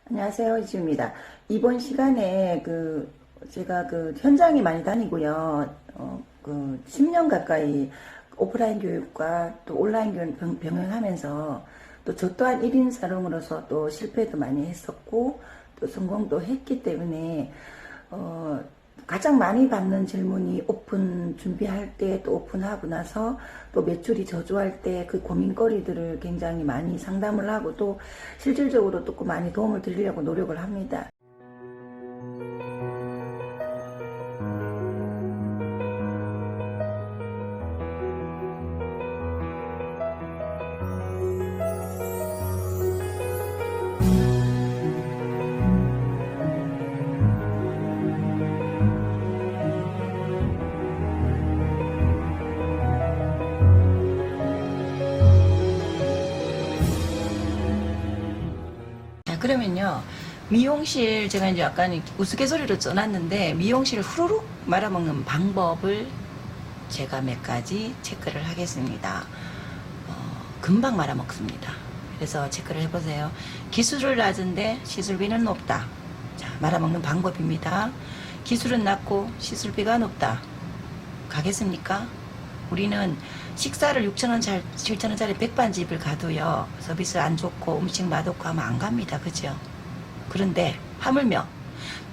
안녕하세요, 이지입니다. 이번 시간에 제가 현장에 많이 다니고요. 10년 가까이 오프라인 교육과 또 온라인 교육 병행하면서 또 저 또한 1인 사롱으로서 또 실패도 많이 했었고 또 성공도 했기 때문에 가장 많이 받는 질문이 오픈 준비할 때, 또 오픈하고 나서 또 매출이 저조할 때 그 고민거리들을 굉장히 많이 상담을 하고 또 실질적으로 또 많이 도움을 드리려고 노력을 합니다. 자, 그러면요. 미용실 제가 이제 약간 우스갯소리로 써놨는데 미용실을 후루룩 말아먹는 방법을 제가 몇 가지 체크를 하겠습니다. 금방 말아먹습니다. 그래서 체크를 해보세요. 기술은 낮은데 시술비는 높다. 자, 말아먹는 방법입니다. 기술은 낮고 시술비가 높다. 가겠습니까? 우리는 식사를 6,000원, 7,000원짜리 백반집을 가도요, 서비스 안 좋고 음식 맛없고 하면 안 갑니다. 그죠? 그런데 하물며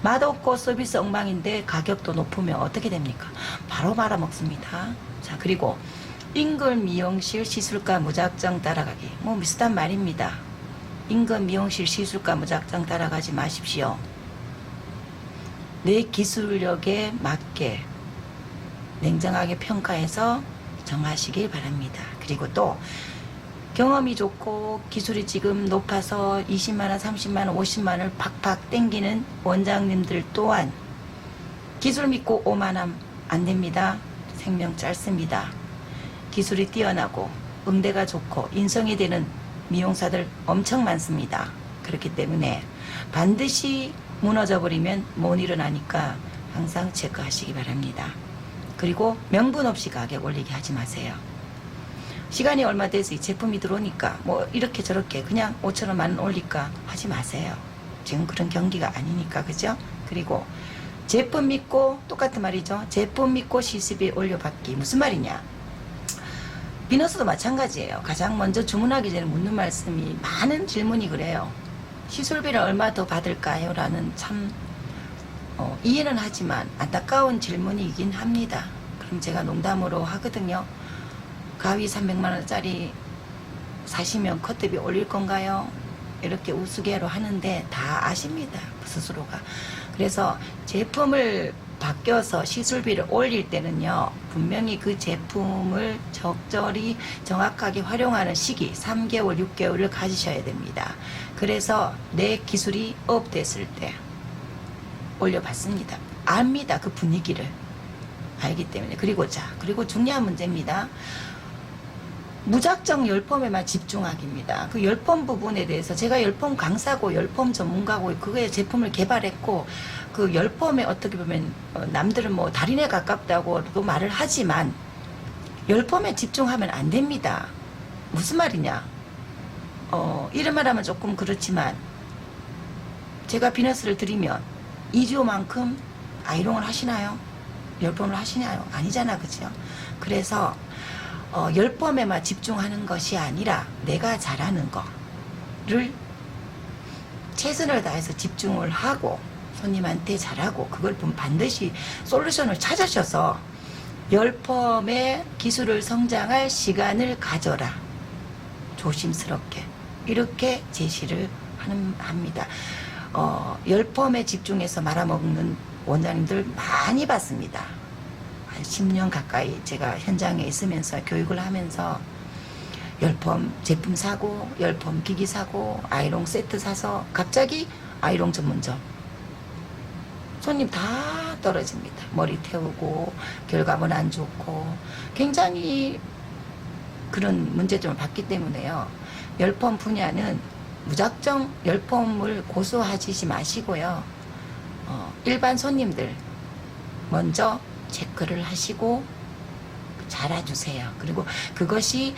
맛없고 서비스 엉망인데 가격도 높으면 어떻게 됩니까? 바로 말아먹습니다. 자, 그리고 인근 미용실 시술가 무작정 따라가기. 뭐 비슷한 말입니다. 인근 미용실 시술가 무작정 따라가지 마십시오. 내 기술력에 맞게 냉정하게 평가해서 정하시길 바랍니다. 그리고 또 경험이 좋고 기술이 지금 높아서 20만원, 30만원, 50만원을 팍팍 땡기는 원장님들 또한 기술 믿고 오만하면 안 됩니다. 생명 짧습니다. 기술이 뛰어나고 응대가 좋고 인성이 되는 미용사들 엄청 많습니다. 그렇기 때문에 반드시 무너져 버리면 못 일어나니까 항상 체크하시기 바랍니다. 그리고 명분 없이 가격 올리게 하지 마세요. 시간이 얼마 돼서 이 제품이 들어오니까 뭐 이렇게 저렇게 그냥 5,000원, 10,000원 올릴까 하지 마세요. 지금 그런 경기가 아니니까. 그죠? 그리고 제품 믿고, 똑같은 말이죠. 제품 믿고 시습이 올려받기. 무슨 말이냐? 비너스도 마찬가지예요. 가장 먼저 주문하기 전에 묻는 말씀이 많은 질문이 그래요. 시술비를 얼마 더 받을까요? 라는 참 이해는 하지만 안타까운 질문이긴 합니다. 그럼 제가 농담으로 하거든요. 가위 300만원짜리 사시면 컷대비 올릴 건가요? 이렇게 우스개로 하는데 다 아십니다. 스스로가. 그래서 제품을 바뀌어서 시술비를 올릴 때는요, 분명히 그 제품을 적절히 정확하게 활용하는 시기 3개월, 6개월을 가지셔야 됩니다. 그래서 내 기술이 업됐을 때 올려봤습니다. 압니다. 그 분위기를 알기 때문에. 그리고 중요한 문제입니다. 무작정 열펌에만 집중하기입니다. 그 열펌 부분에 대해서 제가 열펌 강사고 열펌 전문가고 그거에 제품을 개발했고 그 열펌에 어떻게 보면 남들은 뭐 달인에 가깝다고 또 말을 하지만 열펌에 집중하면 안 됩니다. 무슨 말이냐? 이런 말 하면 조금 그렇지만 제가 비너스를 드리면 2주만큼 아이롱을 하시나요? 열펌을 하시나요? 아니잖아. 그죠? 그래서 열펌에만 집중하는 것이 아니라 내가 잘하는 거를 최선을 다해서 집중을 하고 손님한테 잘하고 그걸 보면 반드시 솔루션을 찾으셔서 열펌의 기술을 성장할 시간을 가져라. 조심스럽게 이렇게 제시를 합니다. 열펌에 집중해서 말아먹는 원장님들 많이 봤습니다. 한 10년 가까이 제가 현장에 있으면서 교육을 하면서 열펌 제품 사고 열펌 기기 사고 아이롱 세트 사서 갑자기 아이롱 전문점 손님 다 떨어집니다. 머리 태우고 결과물 안 좋고 굉장히 그런 문제점을 봤기 때문에요. 열펌 분야는 무작정 열펌을 고수하시지 마시고요. 일반 손님들 먼저 체크를 하시고 잘 알아주세요. 그리고 그것이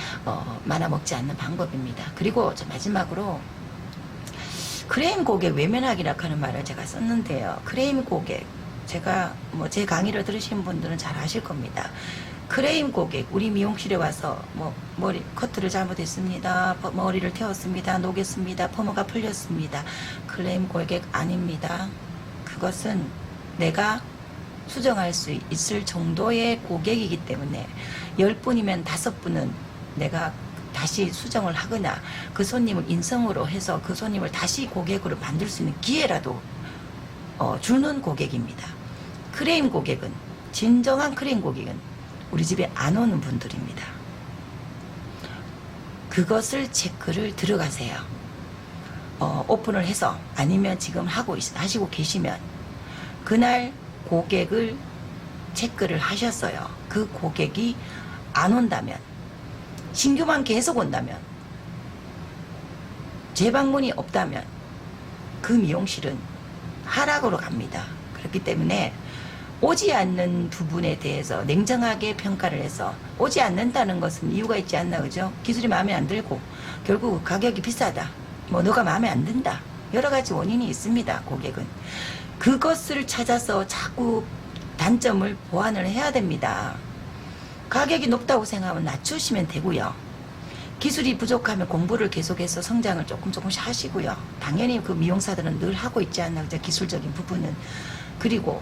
말아먹지 않는 방법입니다. 그리고 마지막으로 크레임 고객 외면하기라 하는 말을 제가 썼는데요. 크레임 고객, 제가 뭐 제 강의를 들으신 분들은 잘 아실 겁니다. 크레임 고객, 우리 미용실에 와서 뭐 머리 커트를 잘못했습니다. 머리를 태웠습니다. 녹였습니다. 퍼머가 풀렸습니다. 크레임 고객 아닙니다. 그것은 내가 수정할 수 있을 정도의 고객이기 때문에 10분이면 5분은 내가 다시 수정을 하거나 그 손님을 인성으로 해서 그 손님을 다시 고객으로 만들 수 있는 기회라도 주는 고객입니다. 크레임 고객은, 진정한 크레임 고객은 우리 집에 안 오는 분들입니다. 그것을 체크를 들어가세요. 오픈을 해서 아니면 지금 하시고 계시면 그날 고객을 체크를 하셨어요. 그 고객이 안 온다면, 신규만 계속 온다면, 재방문이 없다면 그 미용실은 하락으로 갑니다. 그렇기 때문에 오지 않는 부분에 대해서 냉정하게 평가를 해서, 오지 않는다는 것은 이유가 있지 않나, 그죠? 기술이 마음에 안 들고 결국 가격이 비싸다, 뭐 너가 마음에 안 든다, 여러 가지 원인이 있습니다. 고객은 그것을 찾아서 자꾸 단점을 보완을 해야 됩니다. 가격이 높다고 생각하면 낮추시면 되고요. 기술이 부족하면 공부를 계속해서 성장을 조금씩 하시고요. 당연히 그 미용사들은 늘 하고 있지 않나, 그죠? 기술적인 부분은. 그리고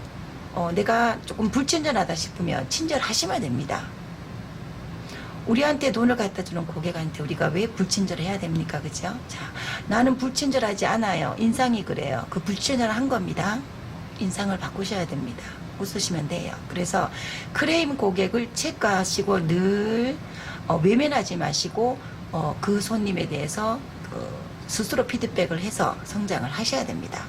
내가 조금 불친절하다 싶으면 친절하시면 됩니다. 우리한테 돈을 갖다 주는 고객한테 우리가 왜 불친절해야 됩니까? 그죠? 자, 나는 불친절하지 않아요. 인상이 그래요. 그 불친절한 겁니다. 인상을 바꾸셔야 됩니다. 웃으시면 돼요. 그래서 크레임 고객을 체크하시고 늘 외면하지 마시고 그 손님에 대해서 스스로 피드백을 해서 성장을 하셔야 됩니다.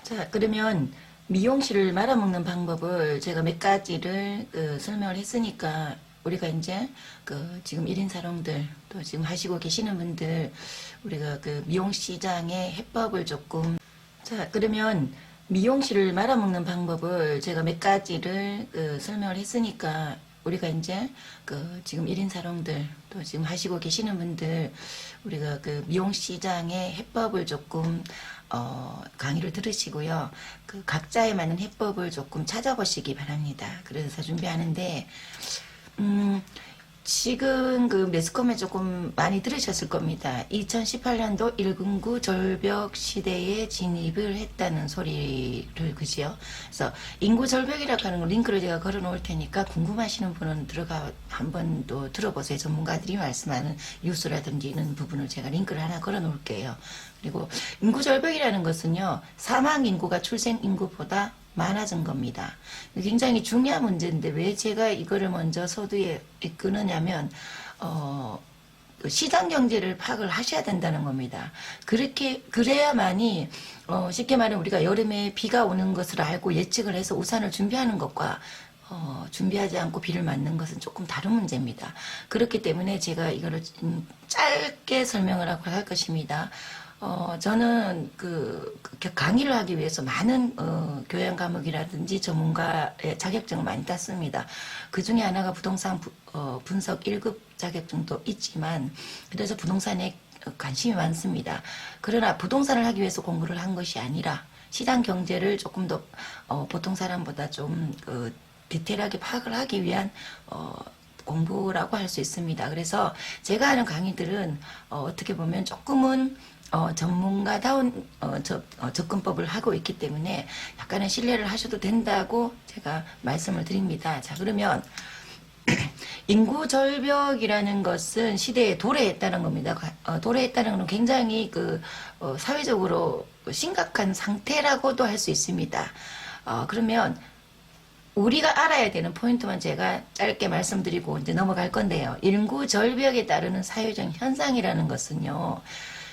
자, 그러면 미용실을 말아먹는 방법을 제가 몇 가지를 설명을 했으니까, 우리가 이제 지금 1인 사롱들, 또 지금 하시고 계시는 분들, 우리가 미용 시장의 해법을 조금, 자, 그러면 미용실을 말아먹는 방법을 제가 몇 가지를 설명을 했으니까, 우리가 이제 지금 1인 사롱들, 또 지금 하시고 계시는 분들, 우리가 미용 시장의 해법을 조금 강의를 들으시고요. 각자에 맞는 해법을 조금 찾아보시기 바랍니다. 그래서 준비하는데, 지금 매스컴에 조금 많이 들으셨을 겁니다. 2018년도 1금구 절벽 시대에 진입을 했다는 소리를, 그지요? 그래서 인구 절벽이라고 하는 거 링크를 제가 걸어 놓을 테니까 궁금하시는 분은 들어가 한번 또 들어보세요. 전문가들이 말씀하는 뉴스라든지 이런 부분을 제가 링크를 하나 걸어 놓을게요. 그리고 인구 절벽이라는 것은요, 사망 인구가 출생 인구보다 많아진 겁니다. 굉장히 중요한 문제인데 왜 제가 이거를 먼저 서두에 이끄느냐면 시장 경제를 파악을 하셔야 된다는 겁니다. 그래야만이 쉽게 말하면 우리가 여름에 비가 오는 것을 알고 예측을 해서 우산을 준비하는 것과 준비하지 않고 비를 맞는 것은 조금 다른 문제입니다. 그렇기 때문에 제가 이거를 짧게 설명을 하고 할 것입니다. 저는 강의를 하기 위해서 많은 교양 과목이라든지 전문가의 자격증을 많이 땄습니다. 그 중에 하나가 부동산 분석 1급 자격증도 있지만, 그래서 부동산에 관심이 많습니다. 그러나 부동산을 하기 위해서 공부를 한 것이 아니라 시장 경제를 조금 더 보통 사람보다 좀 디테일하게 파악을 하기 위한 공부라고 할 수 있습니다. 그래서 제가 하는 강의들은 어떻게 보면 조금은 전문가다운 접근법을 하고 있기 때문에 약간의 신뢰를 하셔도 된다고 제가 말씀을 드립니다. 자, 그러면 인구 절벽이라는 것은 시대에 도래했다는 겁니다. 도래했다는 건 굉장히 사회적으로 심각한 상태라고도 할 수 있습니다. 그러면 우리가 알아야 되는 포인트만 제가 짧게 말씀드리고 이제 넘어갈 건데요. 인구 절벽에 따르는 사회적 현상이라는 것은요,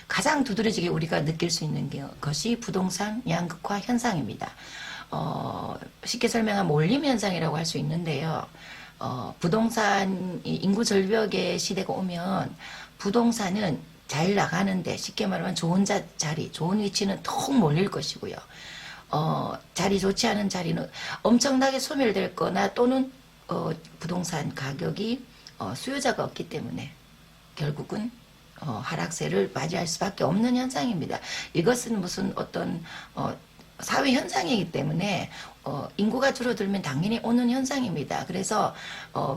가장 두드러지게 우리가 느낄 수 있는 것이 부동산 양극화 현상입니다. 쉽게 설명하면 몰림 현상이라고 할 수 있는데요. 부동산 인구 절벽의 시대가 오면 부동산은 잘 나가는데, 쉽게 말하면 좋은 자리, 좋은 위치는 턱 몰릴 것이고요. 자리 좋지 않은 자리는 엄청나게 소멸될 거나, 또는 부동산 가격이 수요자가 없기 때문에 결국은 하락세를 맞이할 수밖에 없는 현상입니다. 이것은 무슨 어떤 사회 현상이기 때문에 인구가 줄어들면 당연히 오는 현상입니다. 그래서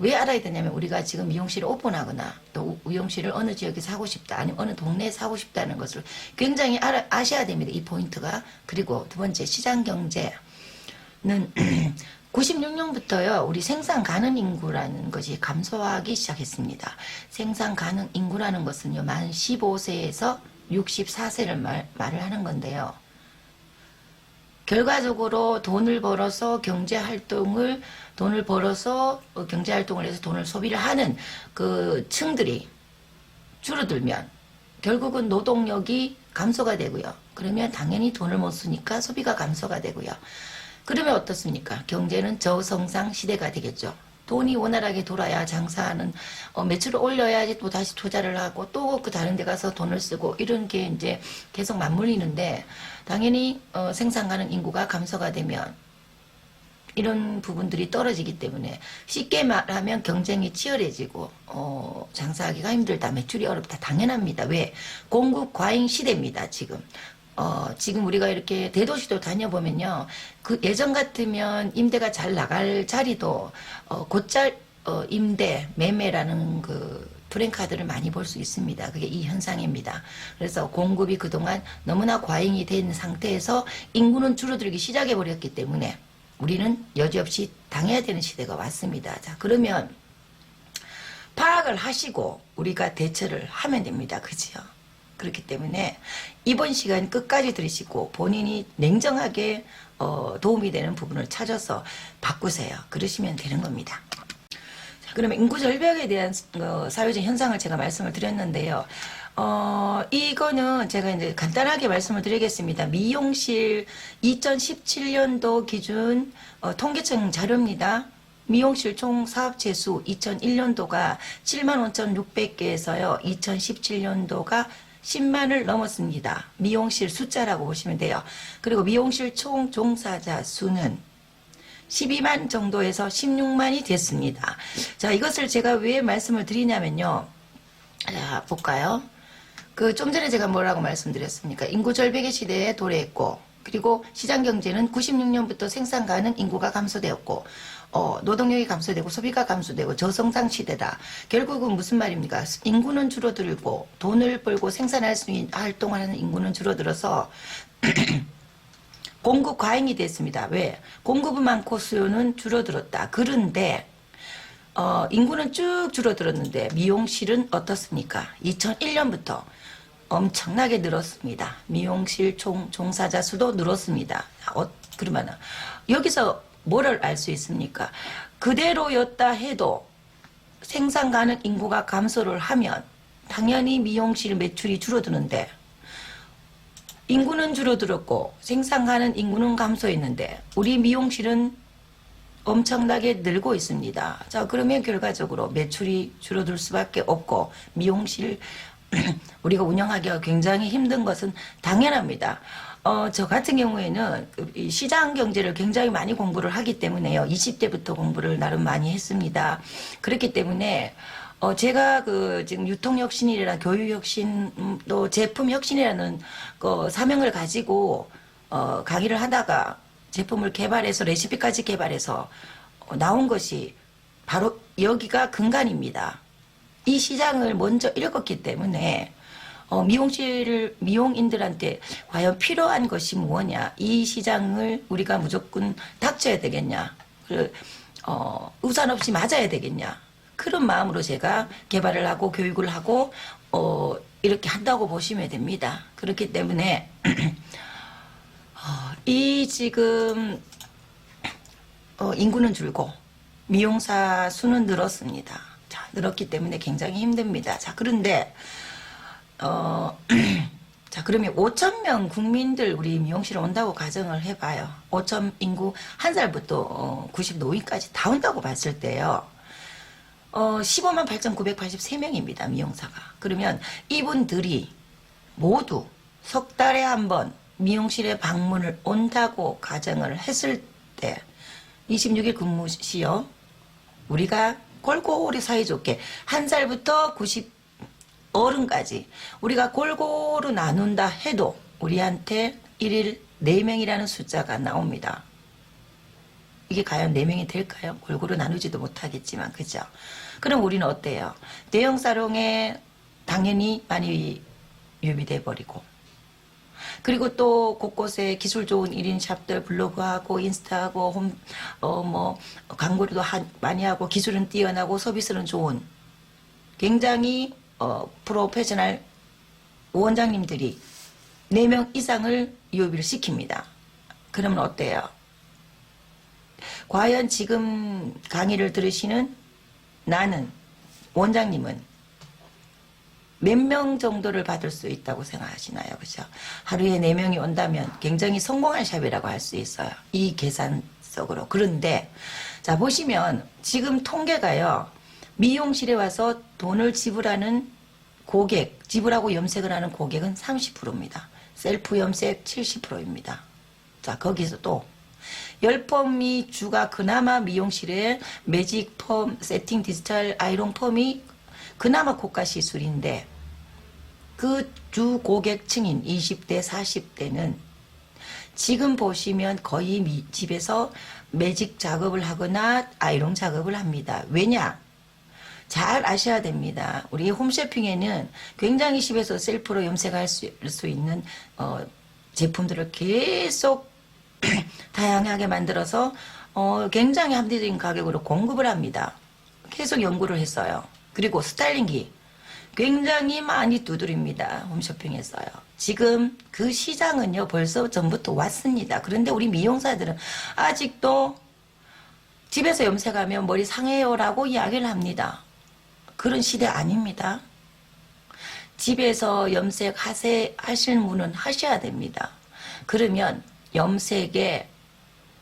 왜 알아야 되냐면 우리가 지금 미용실을 오픈하거나 또 미용실을 어느 지역에서 하고 싶다 아니면 어느 동네에서 하고 싶다는 것을 굉장히 아셔야 됩니다. 이 포인트가. 그리고 두 번째 시장 경제는 96년부터요 우리 생산 가능 인구라는 것이 감소하기 시작했습니다. 생산 가능 인구라는 것은요 만 15세에서 64세를 말을 하는 건데요. 결과적으로 돈을 벌어서 경제활동을 해서 돈을 소비를 하는 그 층들이 줄어들면 결국은 노동력이 감소가 되고요. 그러면 당연히 돈을 못 쓰니까 소비가 감소가 되고요. 그러면 어떻습니까? 경제는 저성장 시대가 되겠죠. 돈이 원활하게 돌아야 장사하는 매출을 올려야지 또 다시 투자를 하고 또 그 다른 데 가서 돈을 쓰고 이런 게 이제 계속 맞물리는데 당연히 생산 가능 인구가 감소가 되면 이런 부분들이 떨어지기 때문에 쉽게 말하면 경쟁이 치열해지고 장사하기가 힘들다, 매출이 어렵다 당연합니다. 왜? 공급 과잉 시대입니다. 지금 우리가 이렇게 대도시도 다녀보면요. 그 예전 같으면 임대가 잘 나갈 자리도 곧잘 임대, 매매라는 그 프랜카드를 많이 볼 수 있습니다. 그게 이 현상입니다. 그래서 공급이 그동안 너무나 과잉이 된 상태에서 인구는 줄어들기 시작해 버렸기 때문에 우리는 여지없이 당해야 되는 시대가 왔습니다. 자, 그러면 파악을 하시고 우리가 대처를 하면 됩니다. 그지요? 그렇기 때문에 이번 시간 끝까지 들으시고 본인이 냉정하게 도움이 되는 부분을 찾아서 바꾸세요. 그러시면 되는 겁니다. 자, 그러면 인구 절벽에 대한 사회적 현상을 제가 말씀을 드렸는데요. 이거는 제가 이제 간단하게 말씀을 드리겠습니다. 미용실 2017년도 기준 통계청 자료입니다. 미용실 총 사업체 수 2001년도가 75,600개에서요. 2017년도가 10만을 넘었습니다. 미용실 숫자라고 보시면 돼요. 그리고 미용실 총 종사자 수는 12만 정도에서 16만이 됐습니다. 자, 이것을 제가 왜 말씀을 드리냐면요. 자, 볼까요? 좀 전에 제가 뭐라고 말씀드렸습니까? 인구 절벽의 시대에 도래했고, 그리고 시장 경제는 96년부터 생산 가능 인구가 감소되었고, 노동력이 감소되고 소비가 감소되고 저성장 시대다. 결국은 무슨 말입니까? 인구는 줄어들고 돈을 벌고 생산할 수 있는 활동을 하는 인구는 줄어들어서 공급 과잉이 됐습니다. 왜? 공급은 많고 수요는 줄어들었다. 그런데 인구는 쭉 줄어들었는데 미용실은 어떻습니까? 2001년부터 엄청나게 늘었습니다. 미용실 총 종사자 수도 늘었습니다. 그러면 여기서 뭐를 알 수 있습니까? 그대로였다 해도 생산 가능 인구가 감소를 하면 당연히 미용실 매출이 줄어드는데 인구는 줄어들었고 생산 가능 인구는 감소했는데 우리 미용실은 엄청나게 늘고 있습니다. 자, 그러면 결과적으로 매출이 줄어들 수밖에 없고 미용실 우리가 운영하기가 굉장히 힘든 것은 당연합니다. 저 같은 경우에는 이 시장 경제를 굉장히 많이 공부를 하기 때문에요. 20대부터 공부를 나름 많이 했습니다. 그렇기 때문에 제가 지금 유통혁신이라는 교육혁신 또 제품혁신이라는 사명을 가지고 강의를 하다가 제품을 개발해서 레시피까지 개발해서 나온 것이 바로 여기가 근간입니다. 이 시장을 먼저 읽었기 때문에 미용인들한테 과연 필요한 것이 무엇냐, 이 시장을 우리가 무조건 닥쳐야 되겠냐, 우산 없이 맞아야 되겠냐, 그런 마음으로 제가 개발을 하고 교육을 하고 이렇게 한다고 보시면 됩니다. 그렇기 때문에 이 지금 인구는 줄고 미용사 수는 늘었습니다. 자, 늘었기 때문에 굉장히 힘듭니다. 자, 그런데 자, 그러면 5,000명 국민들 우리 미용실에 온다고 가정을 해봐요. 5,000 인구 한 살부터 90노인까지 다 온다고 봤을 때요. 15만 8,983명입니다. 미용사가. 그러면 이분들이 모두 석 달에 한 번 미용실에 방문을 온다고 가정을 했을 때 26일 근무 시요. 우리가 골고루 사이좋게 한 살부터 어른까지 우리가 골고루 나눈다 해도 우리한테 일일 4명이라는 숫자가 나옵니다. 이게 과연 4명이 될까요? 골고루 나누지도 못하겠지만, 그죠? 그럼 우리는 어때요? 대형 사롱에 당연히 많이 유비돼 버리고, 그리고 또 곳곳에 기술 좋은 1인 샵들 블로그하고 인스타하고 광고도 많이 하고 기술은 뛰어나고 서비스는 좋은 굉장히 프로페셔널 원장님들이 4명 이상을 유비를 시킵니다. 그러면 어때요? 과연 지금 강의를 들으시는 나는, 원장님은 몇 명 정도를 받을 수 있다고 생각하시나요? 그죠? 하루에 4명이 온다면 굉장히 성공한 샵이라고 할 수 있어요. 이 계산적으로. 그런데 자 보시면 지금 통계가요. 미용실에 와서 돈을 지불하는 고객, 지불하고 염색을 하는 고객은 30%입니다. 셀프 염색 70%입니다. 자 거기서 또 10펌이 주가 그나마 미용실에 매직 펌, 세팅 디지털 아이롱 펌이 그나마 고가 시술인데 그 주 고객층인 20대 40대는 지금 보시면 거의 집에서 매직 작업을 하거나 아이롱 작업을 합니다. 왜냐? 잘 아셔야 됩니다. 우리 홈쇼핑에는 굉장히 집에서 셀프로 염색할 수 있는 제품들을 계속 다양하게 만들어서 굉장히 합리적인 가격으로 공급을 합니다. 계속 연구를 했어요. 그리고 스타일링기 굉장히 많이 두드립니다. 홈쇼핑에서요. 지금 그 시장은요 벌써 전부터 왔습니다. 그런데 우리 미용사들은 아직도 집에서 염색하면 머리 상해요라고 이야기를 합니다. 그런 시대 아닙니다. 집에서 염색 하시는 분은 하셔야 됩니다. 그러면 염색에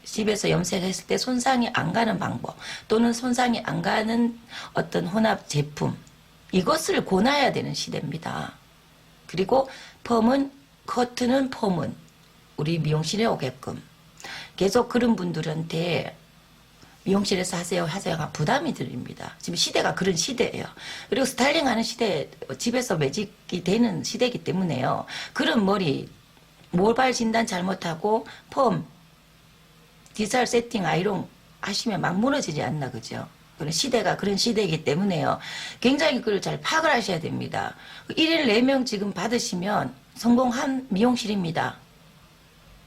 집에서 염색했을 때 손상이 안 가는 방법 또는 손상이 안 가는 어떤 혼합 제품 이것을 권해야 되는 시대입니다. 그리고 커트는 펌은 우리 미용실에 오게끔 계속 그런 분들한테 미용실에서 하세요가 부담이 들립니다. 지금 시대가 그런 시대예요. 그리고 스타일링하는 시대, 집에서 매직이 되는 시대이기 때문에요. 그런 머리 모발 진단 잘못하고 펌, 디지털 세팅, 아이롱 하시면 막 무너지지 않나 그죠? 그런 시대가 그런 시대이기 때문에요. 굉장히 그걸 잘 파악을 하셔야 됩니다. 1일 4명 지금 받으시면 성공한 미용실입니다.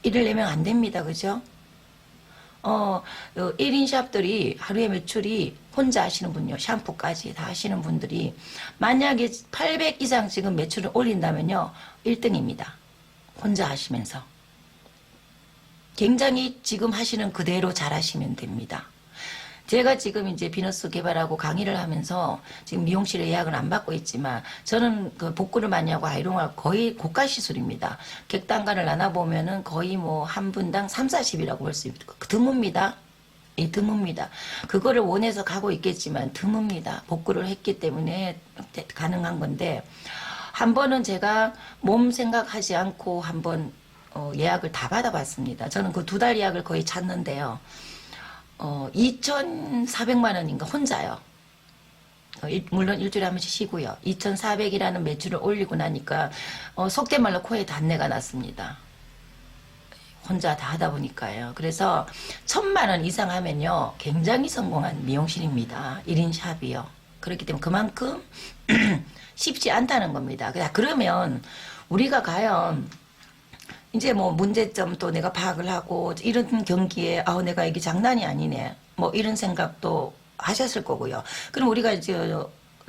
1일 4명 안 됩니다. 그죠? 1인 샵들이 하루에 매출이 혼자 하시는 분요. 샴푸까지 다 하시는 분들이 만약에 800 이상 지금 매출을 올린다면요. 1등입니다. 혼자 하시면서. 굉장히 지금 하시는 그대로 잘 하시면 됩니다. 제가 지금 이제 비너스 개발하고 강의를 하면서 지금 미용실에 예약을 안 받고 있지만 저는 그 복구를 많이 하고 아이롱을 거의 고가 시술입니다. 객단가를 나눠보면은 거의 뭐 한 분당 3, 40이라고 볼 수 있습니다. 드뭅니다. 드뭅니다. 그거를 원해서 가고 있겠지만 드뭅니다. 복구를 했기 때문에 가능한 건데 한 번은 제가 몸 생각하지 않고 한번 예약을 다 받아봤습니다. 저는 그 2달 예약을 거의 찾는데요. 2,400만 원인가 혼자요. 물론 일주일에 한 번씩 쉬고요. 2,400이라는 매출을 올리고 나니까 속된 말로 코에 단내가 났습니다. 혼자 다 하다 보니까요. 그래서 1,000만 원 이상 하면요. 굉장히 성공한 미용실입니다. 1인 샵이요. 그렇기 때문에 그만큼 쉽지 않다는 겁니다. 그러면 우리가 과연 이제 뭐 문제점 또 내가 파악을 하고 이런 경기에 내가 이게 장난이 아니네 뭐 이런 생각도 하셨을 거고요. 그럼 우리가 이제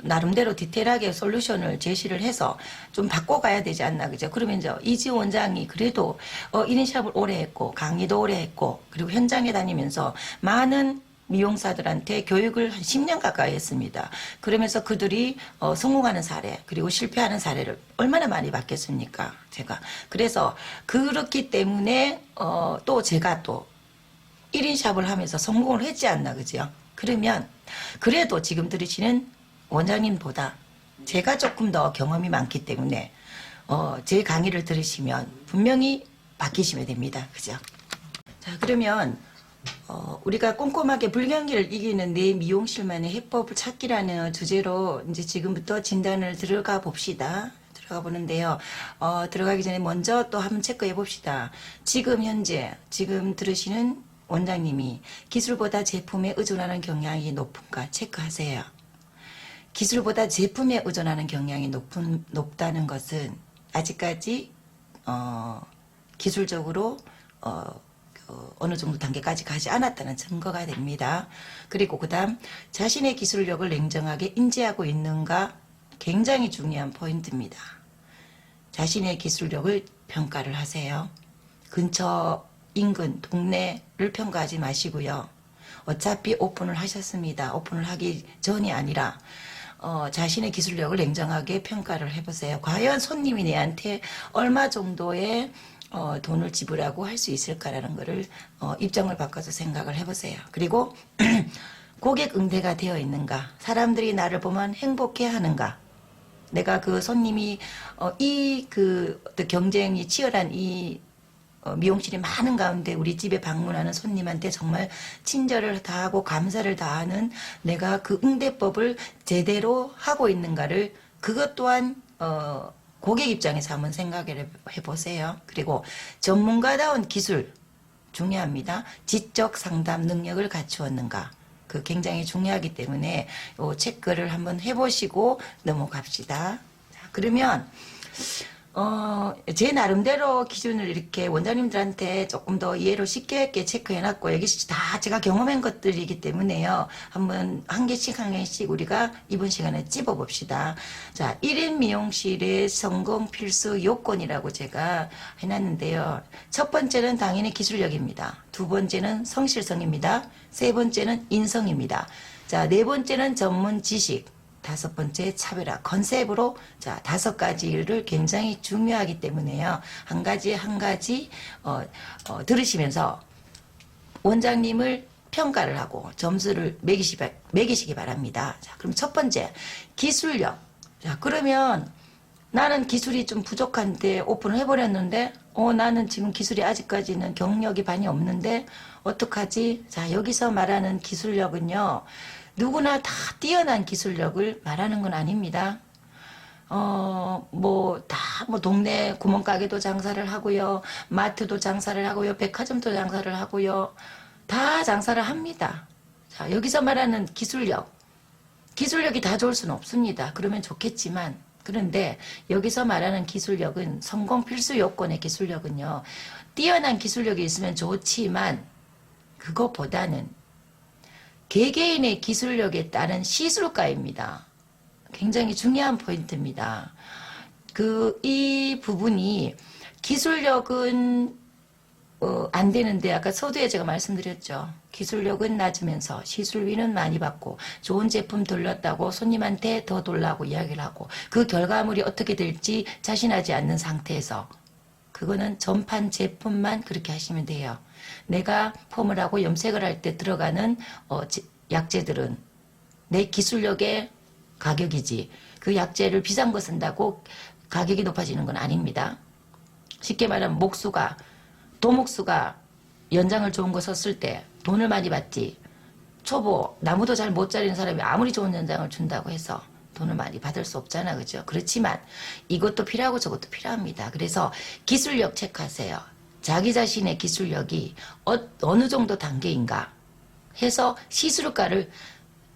나름대로 디테일하게 솔루션을 제시를 해서 좀 바꿔가야 되지 않나 그죠? 그러면 이제 이지 원장이 그래도 1인 샵을 오래 했고 강의도 오래 했고 그리고 현장에 다니면서 많은 미용사들한테 교육을 한 10년 가까이 했습니다. 그러면서 그들이 성공하는 사례 그리고 실패하는 사례를 얼마나 많이 봤겠습니까? 제가. 그래서 그렇기 때문에 또 제가 또 1인 샵을 하면서 성공을 했지 않나 그죠? 그러면 그래도 지금 들으시는 원장님보다 제가 조금 더 경험이 많기 때문에 제 강의를 들으시면 분명히 바뀌시면 됩니다. 그죠? 자 그러면 우리가 꼼꼼하게 불경기를 이기는 내 미용실만의 해법을 찾기라는 주제로 이제 지금부터 진단을 들어가 봅시다. 들어가 보는데요. 들어가기 전에 먼저 또 한번 체크해 봅시다. 지금 현재, 지금 들으시는 원장님이 기술보다 제품에 의존하는 경향이 높은가 체크하세요. 기술보다 제품에 의존하는 경향이 높다는 것은 아직까지 기술적으로 어느 정도 단계까지 가지 않았다는 증거가 됩니다. 그리고 그 다음 자신의 기술력을 냉정하게 인지하고 있는가 굉장히 중요한 포인트입니다. 자신의 기술력을 평가를 하세요. 근처 인근 동네를 평가하지 마시고요. 어차피 오픈을 하셨습니다. 오픈을 하기 전이 아니라 자신의 기술력을 냉정하게 평가를 해보세요. 과연 손님이 내한테 얼마 정도의 돈을 지불하고 할 수 있을까라는 것을 입장을 바꿔서 생각을 해보세요. 그리고 고객 응대가 되어 있는가, 사람들이 나를 보면 행복해 하는가, 내가 그 손님이 어떤 경쟁이 치열한 이 미용실이 많은 가운데 우리 집에 방문하는 손님한테 정말 친절을 다하고 감사를 다하는 내가 그 응대법을 제대로 하고 있는가를 그것 또한 고객 입장에서 한번 생각을 해보세요. 그리고 전문가다운 기술 중요합니다. 지적 상담 능력을 갖추었는가, 그 굉장히 중요하기 때문에 요 체크를 한번 해보시고 넘어갑시다. 자, 그러면 제 나름대로 기준을 이렇게 원장님들한테 조금 더 이해를 쉽게 체크해놨고, 여기 다 제가 경험한 것들이기 때문에요. 한번 한 개씩 우리가 이번 시간에 찝어봅시다. 자, 1인 미용실의 성공 필수 요건이라고 제가 해놨는데요. 첫 번째는 당연히 기술력입니다. 두 번째는 성실성입니다. 세 번째는 인성입니다. 자, 네 번째는 전문 지식. 다섯 번째 차별화 컨셉으로, 자, 5가지를 굉장히 중요하기 때문에요. 한 가지 들으시면서 원장님을 평가를 하고 점수를 매기시기 바랍니다. 자, 그럼 첫 번째 기술력. 자, 그러면 나는 기술이 좀 부족한데 오픈을 해버렸는데 나는 지금 기술이 아직까지는 경력이 많이 없는데 어떡하지? 자, 여기서 말하는 기술력은요, 누구나 다 뛰어난 기술력을 말하는 건 아닙니다. 동네 구멍가게도 장사를 하고요. 마트도 장사를 하고요. 백화점도 장사를 하고요. 다 장사를 합니다. 자, 여기서 말하는 기술력이 다 좋을 수는 없습니다. 그러면 좋겠지만, 그런데 여기서 말하는 기술력은 성공 필수 요건의 기술력은요, 뛰어난 기술력이 있으면 좋지만 그것보다는 개개인의 기술력에 따른 시술가입니다. 굉장히 중요한 포인트입니다. 이 부분이 기술력은 안 되는데, 아까 서두에 제가 말씀드렸죠. 기술력은 낮으면서 시술비는 많이 받고 좋은 제품 돌렸다고 손님한테 더 돌라고 이야기를 하고 그 결과물이 어떻게 될지 자신하지 않는 상태에서, 그거는 전판 제품만 그렇게 하시면 돼요. 내가 폼을 하고 염색을 할 때 들어가는 약재들은 내 기술력의 가격이지, 그 약재를 비싼 거 쓴다고 가격이 높아지는 건 아닙니다. 쉽게 말하면 도목수가 연장을 좋은 거 썼을 때 돈을 많이 받지, 초보 나무도 잘 못 자르는 사람이 아무리 좋은 연장을 준다고 해서 돈을 많이 받을 수 없잖아, 그죠? 그렇지만 이것도 필요하고 저것도 필요합니다. 그래서 기술력 체크하세요. 자기 자신의 기술력이 어느 정도 단계인가 해서 시술가를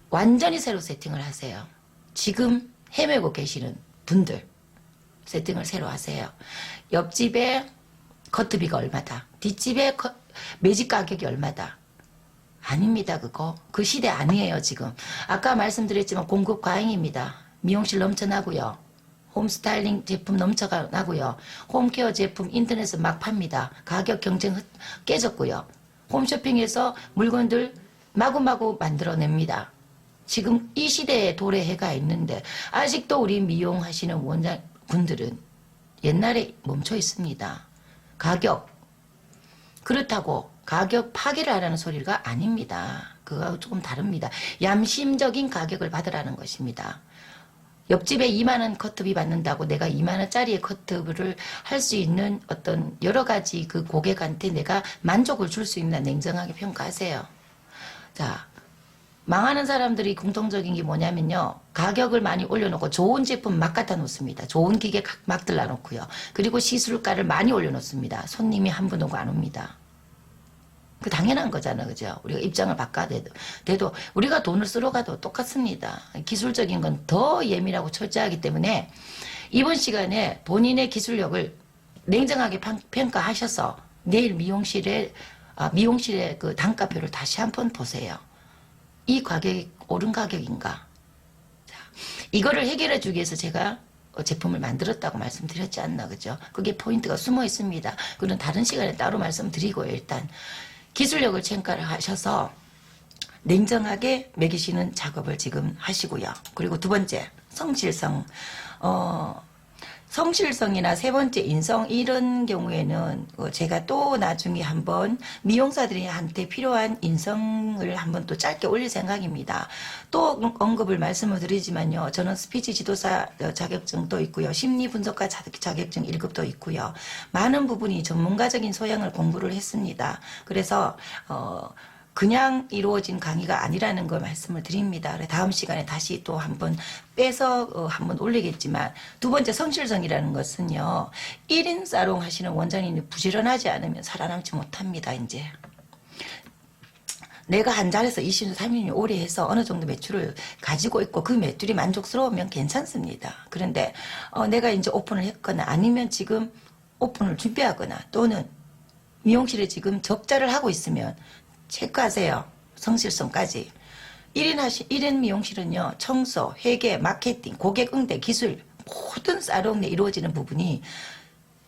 완전히 새로 세팅을 하세요. 지금 헤매고 계시는 분들 세팅을 새로 하세요. 옆집에 커트비가 얼마다, 뒷집에 매직 가격이 얼마다. 아닙니다. 그 시대 아니에요. 지금 아까 말씀드렸지만 공급 과잉입니다. 미용실 넘쳐나고요, 홈스타일링 제품 넘쳐나고요, 홈케어 제품 인터넷에 막 팝니다. 가격 경쟁 깨졌고요, 홈쇼핑에서 물건들 마구마구 만들어냅니다. 지금 이 시대에 도래해가 있는데 아직도 우리 미용하시는 원장분들은 옛날에 멈춰 있습니다. 그렇다고 가격 파기를 하라는 소리가 아닙니다. 그거하고 조금 다릅니다. 얌심적인 가격을 받으라는 것입니다. 옆집에 2만 원 커트비 받는다고 내가 2만 원짜리의 커트를 할 수 있는 어떤 여러 가지 그 고객한테 내가 만족을 줄 수 있나 냉정하게 평가하세요. 자, 망하는 사람들이 공통적인 게 뭐냐면요. 가격을 많이 올려놓고 좋은 제품 막 갖다 놓습니다. 좋은 기계 막 들러놓고요. 그리고 시술가를 많이 올려놓습니다. 손님이 한 분 오고 안 옵니다. 그 당연한 거잖아, 그죠? 우리가 입장을 바꿔야 돼도 우리가 돈을 쓰러 가도 똑같습니다. 기술적인 건 더 예민하고 철저하기 때문에 이번 시간에 본인의 기술력을 냉정하게 평가하셔서 내일 미용실의 그 단가표를 다시 한번 보세요. 이 가격이 옳은 가격인가? 자, 이거를 해결해 주기 위해서 제가 제품을 만들었다고 말씀드렸지 않나, 그죠? 그게 포인트가 숨어 있습니다. 그건 다른 시간에 따로 말씀드리고요. 일단 기술력을 평가를 하셔서 냉정하게 매기시는 작업을 지금 하시고요. 그리고 두 번째, 성실성. 성실성이나 세 번째 인성 이런 경우에는 제가 또 나중에 한번 미용사들한테 필요한 인성을 한번 또 짧게 올릴 생각입니다. 또 언급을 말씀을 드리지만요. 저는 스피치 지도사 자격증도 있고요. 심리 분석가 자격증 1급도 있고요. 많은 부분이 전문가적인 소양을 공부를 했습니다. 그래서 그냥 이루어진 강의가 아니라는 걸 말씀을 드립니다. 다음 시간에 다시 또 한번 빼서 한번 올리겠지만 두 번째 성실성이라는 것은요. 1인 사롱 하시는 원장님이 부지런하지 않으면 살아남지 못합니다. 이제 내가 한 자리에서 20년, 30년 오래 해서 어느 정도 매출을 가지고 있고 그 매출이 만족스러우면 괜찮습니다. 그런데 내가 이제 오픈을 했거나 아니면 지금 오픈을 준비하거나 또는 미용실에 지금 적자를 하고 있으면 체크하세요. 성실성까지. 1인 미용실은요. 청소, 회계, 마케팅, 고객 응대, 기술 모든 사롱 내 이루어지는 부분이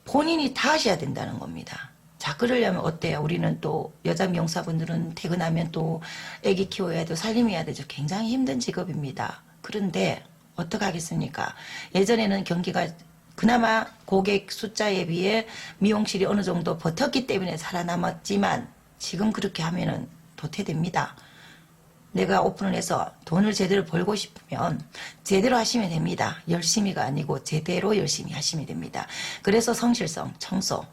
본인이 다 하셔야 된다는 겁니다. 자, 그러려면 어때요? 우리는 또 여자 미용사분들은 퇴근하면 또 애기 키워야 되고 살림해야 되죠. 굉장히 힘든 직업입니다. 그런데 어떡하겠습니까? 예전에는 경기가 그나마 고객 숫자에 비해 미용실이 어느 정도 버텼기 때문에 살아남았지만 지금 그렇게 하면은 도태됩니다. 내가 오픈을 해서 돈을 제대로 벌고 싶으면 제대로 하시면 됩니다. 열심히가 아니고 제대로 열심히 하시면 됩니다. 그래서 성실성, 청소,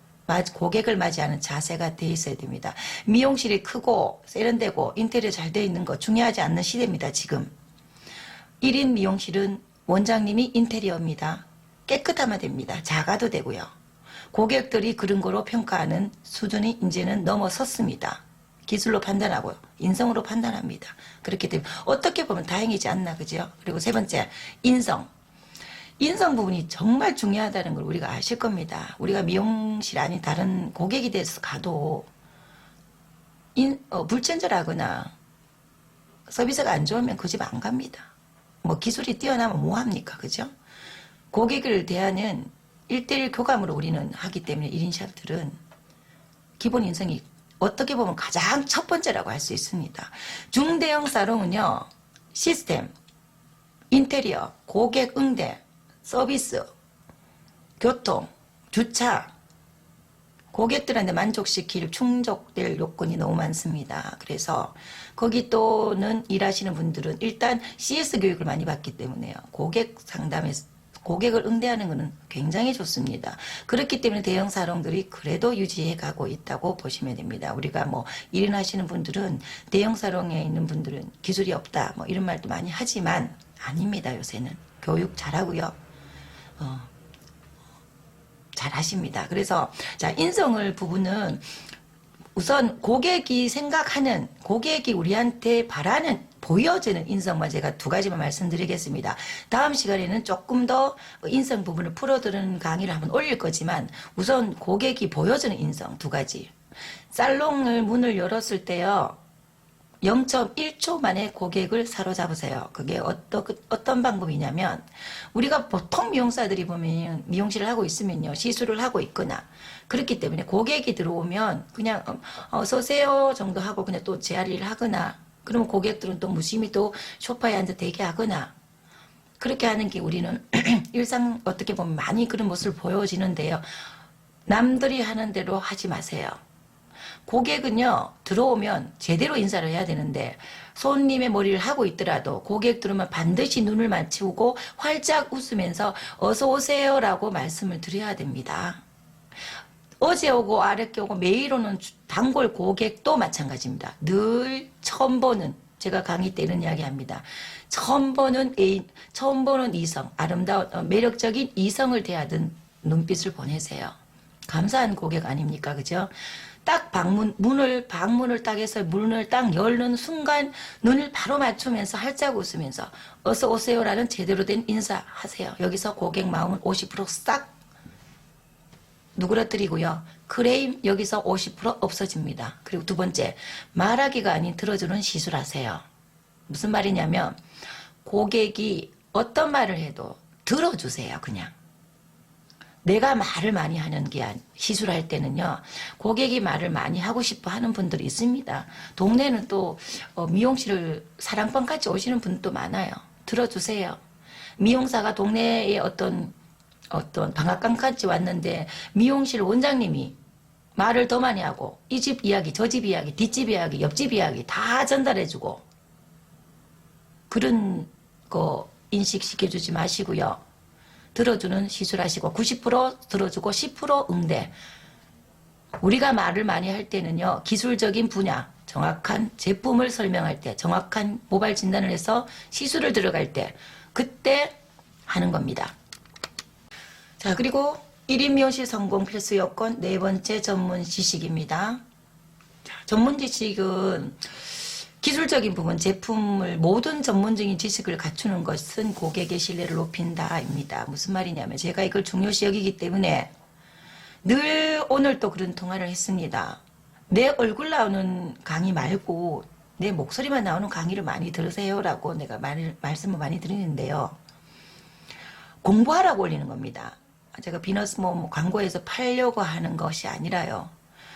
고객을 맞이하는 자세가 돼 있어야 됩니다. 미용실이 크고 세련되고 인테리어 잘 돼 있는 거 중요하지 않는 시대입니다. 지금 1인 미용실은 원장님이 인테리어입니다. 깨끗하면 됩니다. 작아도 되고요. 고객들이 그런 거로 평가하는 수준이 이제는 넘어섰습니다. 기술로 판단하고 인성으로 판단합니다. 그렇기 때문에 어떻게 보면 다행이지 않나, 그죠? 그리고 세 번째, 인성. 인성 부분이 정말 중요하다는 걸 우리가 아실 겁니다. 우리가 미용실 아닌 다른 고객이 돼서 가도 불친절하거나 서비스가 안 좋으면 그 집 안 갑니다. 뭐 기술이 뛰어나면 뭐 합니까, 그죠? 고객을 대하는 1대1 교감으로 우리는 하기 때문에 1인 샵들은 기본 인성이 어떻게 보면 가장 첫 번째라고 할 수 있습니다. 중대형 사롱은요. 시스템, 인테리어, 고객 응대, 서비스, 교통, 주차, 고객들한테 만족시킬 충족될 요건이 너무 많습니다. 그래서 거기 또는 일하시는 분들은 일단 CS 교육을 많이 받기 때문에요. 고객 상담에서 고객을 응대하는 것은 굉장히 좋습니다. 그렇기 때문에 대형 사롱들이 그래도 유지해 가고 있다고 보시면 됩니다. 우리가 뭐 일을 하시는 분들은 대형 사롱에 있는 분들은 기술이 없다 뭐 이런 말도 많이 하지만 아닙니다. 요새는 교육 잘하고요. 잘하십니다. 그래서 자, 인성을 부분은 우선 고객이 생각하는, 고객이 우리한테 바라는, 보여지는 인성만 제가 두 가지만 말씀드리겠습니다. 다음 시간에는 조금 더 인성 부분을 풀어드리는 강의를 한번 올릴 거지만 우선 고객이 보여지는 인성 두 가지. 살롱을 문을 열었을 때요. 0.1초 만에 고객을 사로잡으세요. 그게 어떤 방법이냐면 우리가 보통 미용사들이 보면 미용실을 하고 있으면요. 시술을 하고 있거나 그렇기 때문에 고객이 들어오면 그냥 어서 오세요 정도 하고 그냥 또 제자리를 하거나 그러면 고객들은 또 무심히 또 소파에 앉아 대기하거나 그렇게 하는 게 우리는 일상 어떻게 보면 많이 그런 모습을 보여지는데요. 남들이 하는 대로 하지 마세요. 고객은요, 들어오면 제대로 인사를 해야 되는데, 손님의 머리를 하고 있더라도 고객 들어오면 반드시 눈을 맞추고 활짝 웃으면서 어서 오세요라고 말씀을 드려야 됩니다. 어제 오고 아랫게 오고 매일 오는 단골 고객도 마찬가지입니다. 늘 처음 보는, 제가 강의 때 이런 이야기 합니다. 처음 보는 애인, 처음 보는 이성, 아름다운 매력적인 이성을 대하던 눈빛을 보내세요. 감사한 고객 아닙니까? 그죠? 딱 방문을 딱 해서 문을 딱 열는 순간 눈을 바로 맞추면서 활짝 웃으면서 어서 오세요라는 제대로 된 인사하세요. 여기서 고객 마음은 50%싹 누그러뜨리고요. 크레임 여기서 50% 없어집니다. 그리고 두 번째, 말하기가 아닌 들어주는 시술하세요. 무슨 말이냐면 고객이 어떤 말을 해도 들어주세요. 그냥. 내가 말을 많이 하는 게 시술할 때는요. 고객이 말을 많이 하고 싶어 하는 분들이 있습니다. 동네는 또 미용실을 사랑방같이 오시는 분도 많아요. 들어주세요. 미용사가 동네에 어떤 방앗간까지 왔는데 미용실 원장님이 말을 더 많이 하고 이 집 이야기, 저 집 이야기, 뒷집 이야기, 옆집 이야기 다 전달해주고 그런 거 인식시켜주지 마시고요. 들어주는 시술하시고 90% 들어주고 10% 응대. 우리가 말을 많이 할 때는요. 기술적인 분야, 정확한 제품을 설명할 때, 정확한 모발 진단을 해서 시술을 들어갈 때 그때 하는 겁니다. 자, 그리고 1인 미용실 성공 필수 요건 네 번째 전문 지식입니다. 자, 전문 지식은 기술적인 부분, 제품을 모든 전문적인 지식을 갖추는 것은 고객의 신뢰를 높인다입니다. 무슨 말이냐면 제가 이걸 중요시 여기기 때문에 늘 오늘 또 그런 통화를 했습니다. 내 얼굴 나오는 강의 말고 내 목소리만 나오는 강의를 많이 들으세요라고 내가 말씀을 많이 드리는데요. 공부하라고 올리는 겁니다. 제가 비너스몸 광고에서 팔려고 하는 것이 아니라요.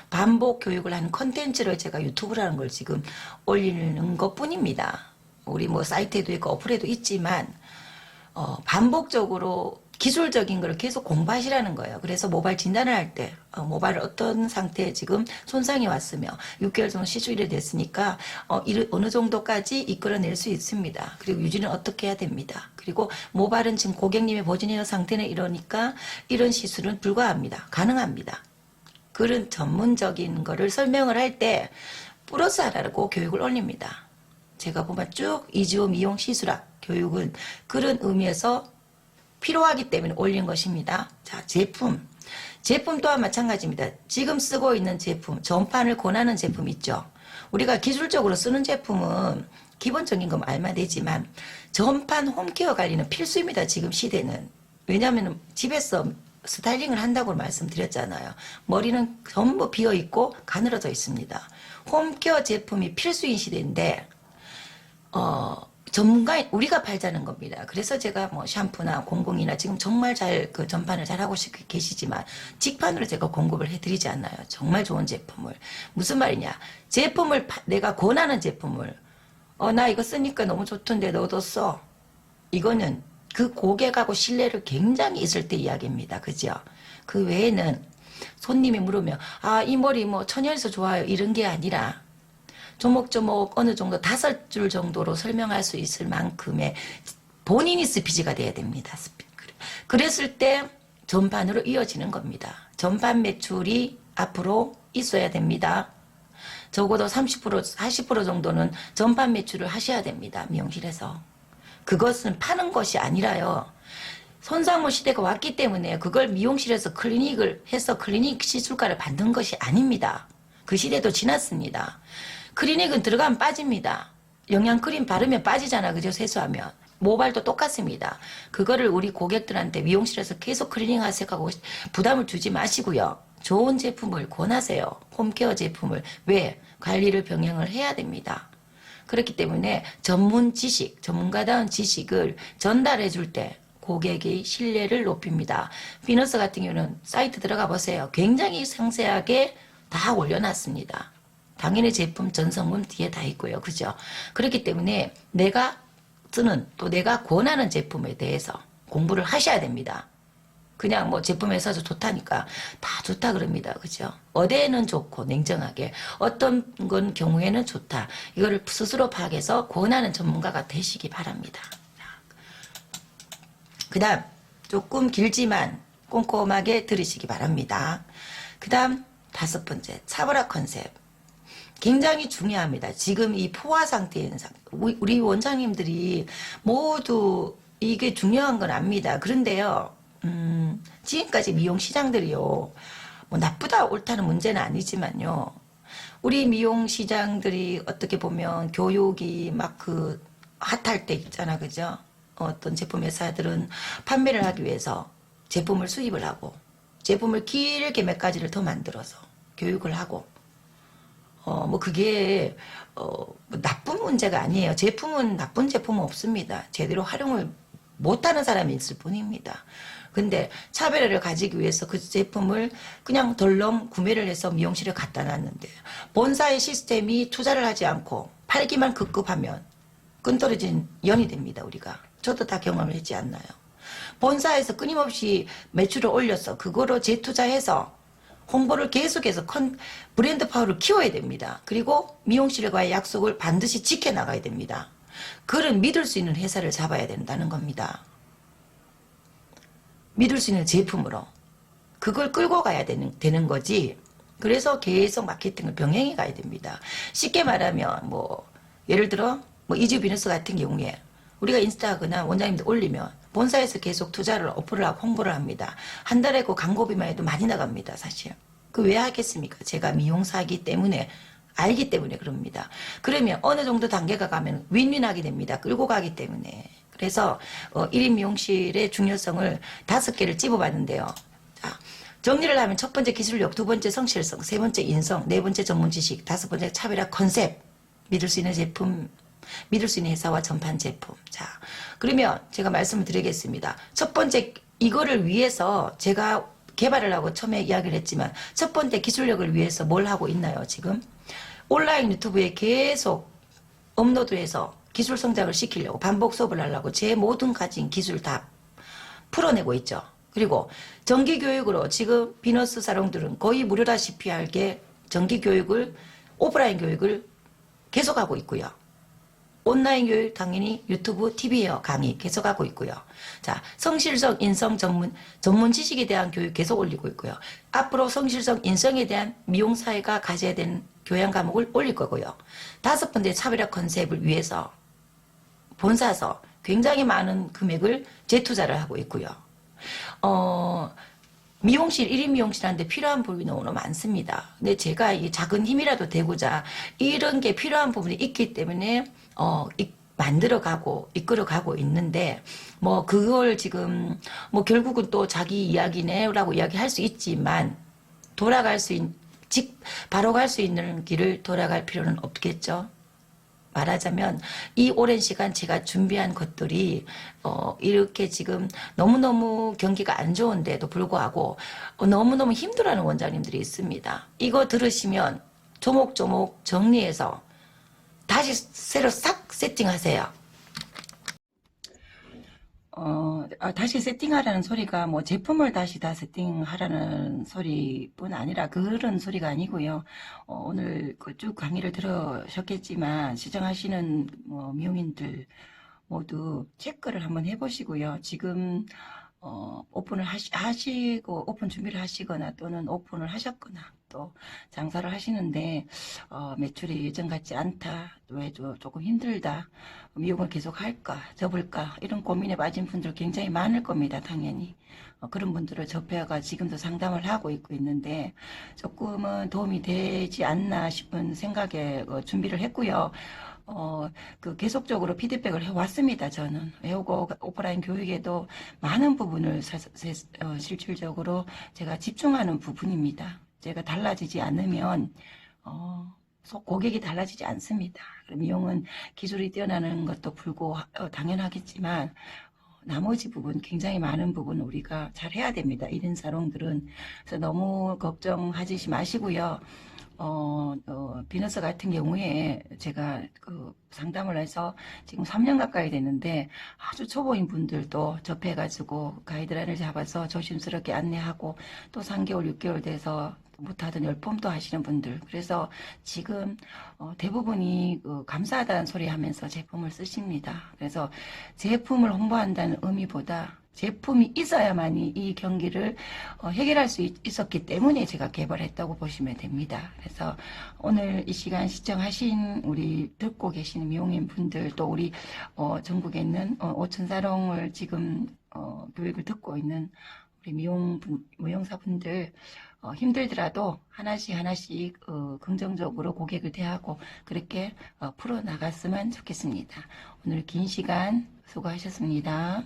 반복 교육을 하는 컨텐츠를 제가 유튜브라는 걸 지금 올리는 것 뿐입니다. 우리 뭐 사이트에도 있고 어플에도 있지만 반복적으로 기술적인 걸 계속 공부하시라는 거예요. 그래서 모발 진단을 할 때 모발을 어떤 상태에 지금 손상이 왔으며 6개월 정도 시술이 됐으니까 어느 정도까지 이끌어낼 수 있습니다. 그리고 유지는 어떻게 해야 됩니다. 그리고 모발은 지금 고객님의 보존 상태는 이러니까 이런 시술은 불가합니다. 가능합니다. 그런 전문적인 거를 설명을 할 때 플러스 하라고 교육을 올립니다. 제가 보면 쭉 이지오 미용 시술학 교육은 그런 의미에서 필요하기 때문에 올린 것입니다. 자, 제품 또한 마찬가지입니다. 지금 쓰고 있는 제품, 전판을 권하는 제품 있죠. 우리가 기술적으로 쓰는 제품은 기본적인 건 알면 되지만 전판 홈케어 관리는 필수입니다. 지금 시대는. 왜냐하면 집에서 스타일링을 한다고 말씀드렸잖아요. 머리는 전부 비어있고 가늘어져 있습니다. 홈케어 제품이 필수인 시대인데 전문가인 우리가 팔자는 겁니다. 그래서 제가 뭐 샴푸나 공공이나 지금 정말 잘 그 전판을 잘 하고 계시지만 직판으로 제가 공급을 해드리지 않나요? 정말 좋은 제품을. 무슨 말이냐? 제품을 내가 권하는 제품을 나 이거 쓰니까 너무 좋던데 너도 써. 이거는 그 고객하고 신뢰를 굉장히 있을 때 이야기입니다. 그죠? 그 외에는 손님이 물으면 이 머리 뭐 천연에서 좋아요 이런 게 아니라 조목조목 어느 정도 5줄 정도로 설명할 수 있을 만큼의 본인이 스피지가 돼야 됩니다. 그랬을 때 전반으로 이어지는 겁니다. 전반 매출이 앞으로 있어야 됩니다. 적어도 30% 40% 정도는 전반 매출을 하셔야 됩니다. 미용실에서. 그것은 파는 것이 아니라요. 손상모 시대가 왔기 때문에 그걸 미용실에서 클리닉을 해서 클리닉 시술가를 받는 것이 아닙니다. 그 시대도 지났습니다. 클리닉은 들어가면 빠집니다. 영양크림 바르면 빠지잖아. 그죠? 세수하면. 모발도 똑같습니다. 그거를 우리 고객들한테 미용실에서 계속 클리닝 하세요 부담을 주지 마시고요. 좋은 제품을 권하세요. 홈케어 제품을. 왜? 관리를 병행을 해야 됩니다. 그렇기 때문에 전문 지식, 전문가다운 지식을 전달해 줄 때 고객의 신뢰를 높입니다. 비너스 같은 경우는 사이트 들어가 보세요. 굉장히 상세하게 다 올려놨습니다. 당연히 제품 전성분 뒤에 다 있고요. 그죠? 그렇기 때문에 내가 쓰는 또 내가 권하는 제품에 대해서 공부를 하셔야 됩니다. 그냥 뭐 제품에서 좋다니까 다 좋다 그럽니다. 그죠? 어디에는 좋고 냉정하게 어떤 건 경우에는 좋다. 이거를 스스로 파악해서 권하는 전문가가 되시기 바랍니다. 그 다음 조금 길지만 꼼꼼하게 들으시기 바랍니다. 그 다음 5번째 차별화 컨셉. 굉장히 중요합니다. 지금 이 포화 상태인 우리 원장님들이 모두 이게 중요한 건 압니다. 그런데요. 지금까지 미용 시장들이요. 뭐 나쁘다 옳다는 문제는 아니지만요. 우리 미용 시장들이 어떻게 보면 교육이 막 그 핫할 때 있잖아. 그죠? 어떤 제품 회사들은 판매를 하기 위해서 제품을 수입을 하고 제품을 길게 몇 가지를 더 만들어서 교육을 하고 뭐 그게 뭐 나쁜 문제가 아니에요. 제품은 나쁜 제품은 없습니다. 제대로 활용을 못하는 사람이 있을 뿐입니다. 근데 차별화를 가지기 위해서 그 제품을 그냥 덜렁 구매를 해서 미용실에 갖다 놨는데 본사의 시스템이 투자를 하지 않고 팔기만 급급하면 끈떨어진 연이 됩니다. 우리가. 저도 다 경험을 했지 않나요? 본사에서 끊임없이 매출을 올려서 그거로 재투자해서 홍보를 계속해서 브랜드 파워를 키워야 됩니다. 그리고 미용실과의 약속을 반드시 지켜나가야 됩니다. 그를 믿을 수 있는 회사를 잡아야 된다는 겁니다. 믿을 수 있는 제품으로. 그걸 끌고 가야 되는 거지. 그래서 계속 마케팅을 병행해 가야 됩니다. 쉽게 말하면 뭐 예를 들어 뭐 이즈 비너스 같은 경우에 우리가 인스타거나 원장님들 올리면 본사에서 계속 투자를 어플을 하고 홍보를 합니다. 한 달에 그 광고비만 해도 많이 나갑니다. 사실. 그 왜 하겠습니까? 제가 미용사이기 때문에 알기 때문에 그럽니다. 그러면 어느 정도 단계가 가면 윈윈하게 됩니다. 끌고 가기 때문에. 그래서 1인 미용실의 중요성을 5개를 찝어봤는데요. 자, 정리를 하면 첫 번째 기술력, 두 번째 성실성, 세 번째 인성, 네 번째 전문 지식, 5번째 차별화 컨셉, 믿을 수 있는 제품, 믿을 수 있는 회사와 전판 제품. 자, 그러면 제가 말씀을 드리겠습니다. 첫 번째 이거를 위해서 제가 개발을 하고 처음에 이야기를 했지만 첫 번째 기술력을 위해서 뭘 하고 있나요? 지금 온라인 유튜브에 계속 업로드해서 기술 성장을 시키려고 반복 수업을 하려고 제 모든 가진 기술 다 풀어내고 있죠. 그리고 정기교육으로 지금 비너스 사롱들은 거의 무료다시피 할게 정기교육을 오프라인 교육을 계속하고 있고요. 온라인 교육 당연히 유튜브, TV에어 강의 계속하고 있고요. 자, 성실성, 인성, 전문 지식에 대한 교육 계속 올리고 있고요. 앞으로 성실성, 인성에 대한 미용사회가 가져야 되는 교양 과목을 올릴 거고요. 5번째 차별화 컨셉을 위해서 본사에서 굉장히 많은 금액을 재투자를 하고 있고요. 미용실, 1인 미용실한테 필요한 부분이 너무 많습니다. 근데 제가 이 작은 힘이라도 되고자 이런 게 필요한 부분이 있기 때문에 만들어가고 이끌어가고 있는데 뭐 그걸 지금 뭐 결국은 또 자기 이야기네라고 이야기할 수 있지만 바로 갈 수 있는 길을 돌아갈 필요는 없겠죠. 말하자면 이 오랜 시간 제가 준비한 것들이 이렇게 지금 너무너무 경기가 안 좋은데도 불구하고 너무너무 힘들어하는 원장님들이 있습니다. 이거 들으시면 조목조목 정리해서 다시 새로 싹 세팅하세요. 다시 세팅하라는 소리가 뭐 제품을 다시 다 세팅하라는 소리뿐 아니라 그런 소리가 아니고요. 오늘 그 쭉 강의를 들으셨겠지만 시청하시는 뭐 미용인들 모두 체크를 한번 해보시고요. 지금 오픈을 하시고 오픈 준비를 하시거나 또는 오픈을 하셨거나 또 장사를 하시는데 매출이 예전 같지 않다, 왜 조금 힘들다, 미용을 계속 할까 접을까 이런 고민에 빠진 분들 굉장히 많을 겁니다. 당연히 그런 분들을 접해가 지금도 상담을 하고 있는데 조금은 도움이 되지 않나 싶은 생각에 준비를 했고요. 계속적으로 피드백을 해왔습니다. 저는 해오고 오프라인 교육에도 많은 부분을 실질적으로 제가 집중하는 부분입니다. 제가 달라지지 않으면 고객이 달라지지 않습니다. 미용은 기술이 뛰어나는 것도 당연하겠지만 나머지 부분 굉장히 많은 부분 우리가 잘 해야 됩니다. 1인 사롱들은. 그래서 너무 걱정하지 마시고요. 비너스 같은 경우에 제가 그 상담을 해서 지금 3년 가까이 됐는데 아주 초보인 분들도 접해가지고 가이드라인을 잡아서 조심스럽게 안내하고 또 3개월, 6개월 돼서 못하던 열펌도 하시는 분들. 그래서 지금 대부분이 감사하다는 소리 하면서 제품을 쓰십니다. 그래서 제품을 홍보한다는 의미보다 제품이 있어야만이 이 경기를 해결할 수 있었기 때문에 제가 개발했다고 보시면 됩니다. 그래서 오늘 이 시간 시청하신 우리 듣고 계시는 미용인 분들 또 우리 전국에 있는 오천사롱을 지금 교육을 듣고 있는 우리 미용사분들 힘들더라도 하나씩 하나씩 긍정적으로 고객을 대하고 그렇게 풀어나갔으면 좋겠습니다. 오늘 긴 시간 수고하셨습니다.